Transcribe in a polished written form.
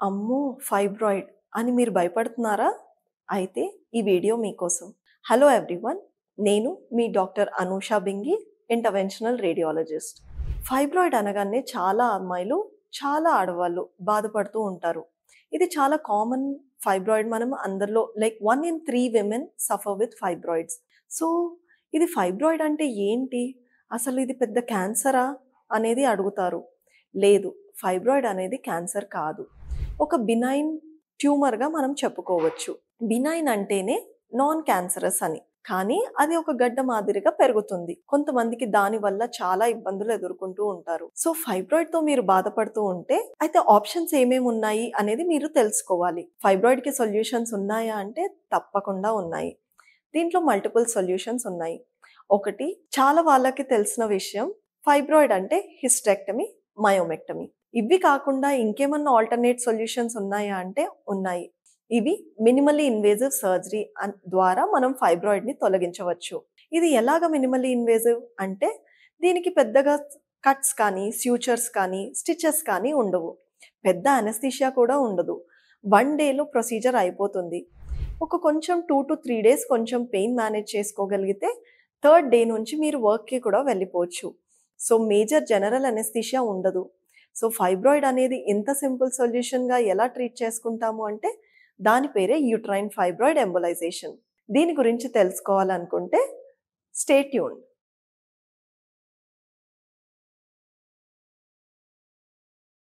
అమ్మో! ఫైబ్రాయిడ్ అని మీరు భయపడుతున్నారా? అయితే ఈ వీడియో మీకోసం. Hello everyone. నేను మీ doctor Anusha Bingi, interventional radiologist. Fibroid అనగానే చాలా అమ్మాయిలు, చాలా ఆడవాళ్ళు బాధపడుతూ ఉంటారు. ఇది చాలా కామన్ ఫైబ్రాయిడ్ మనం అందరిలో like 1 in 3 women suffer with fibroids. So, ఇది ఫైబ్రాయిడ్ అంటే ఏంటి? అసలు ఇది పెద్ద క్యాన్సరా? అనేది అడుగుతారు. లేదు, ఫైబ్రాయిడ్ అనేది క్యాన్సర్ కాదు. ఒక బినైన్ ట్యూమర్‌గా మనం చెప్పుకోవచ్చు. బినైన్ అంటేనే నాన్ క్యాన్సరస్ అని. కానీ అది ఒక గడ్డ మాదిరిగా పెరుగుతుంది. కొంతమందికి దానివల్ల చాలా ఇబ్బందులు ఎదుర్కొంటూ ఉంటారు. సో, ఫైబ్రాయిడ్‌తో మీరు బాధపడుతూ ఉంటే అయితే ఆప్షన్స్ ఏమేమి ఉన్నాయి అనేది మీరు తెలుసుకోవాలి. ఫైబ్రాయిడ్‌కి సొల్యూషన్స్ ఉన్నాయా అంటే తప్పకుండా ఉన్నాయి. దీంట్లో మల్టిపుల్ సొల్యూషన్స్ ఉన్నాయి. ఒకటి చాలా వాళ్ళకి తెలిసిన విషయం, ఫైబ్రాయిడ్ అంటే హిస్టెక్టమీ, మయోమెక్టమీ. ఇవి కాకుండా ఇంకేమన్నా ఆల్టర్‌నేట్ సొల్యూషన్స్ ఉన్నాయా అంటే ఉన్నాయి. ఇవి మినిమల్లీ ఇన్వేజివ్ సర్జరీ ద్వారా మనం ఫైబ్రాయిడ్‌ని తొలగించవచ్చు. ఇది ఎలాగ మినిమల్లీ ఇన్వేజివ్ అంటే దీనికి పెద్దగా కట్స్ కానీ, స్యూచర్స్ కానీ, స్టిచెస్ కానీ ఉండవు. పెద్ద అనస్థీషియా కూడా ఉండదు. 1 డేలో ప్రొసీజర్ అయిపోతుంది. కొంచెం 2-3 డేస్ కొంచెం పెయిన్ మేనేజ్ చేసుకోగలిగితే థర్డ్ డే నుంచి మీరు వర్క్‌కి కూడా వెళ్ళిపోవచ్చు. సో, మేజర్ జనరల్ అనస్థీషియా ఉండదు. సో, ఫైబ్రాయిడ్ అనేది ఇంత సింపుల్ సొల్యూషన్‌గా ఎలా ట్రీట్ చేసుకుంటాము అంటే దాని పేరే యూట్రైన్ ఫైబ్రాయిడ్ ఎంబోలైజేషన్. దీని గురించి తెలుసుకోవాలనుకుంటే స్టే ట్యూన్డ్.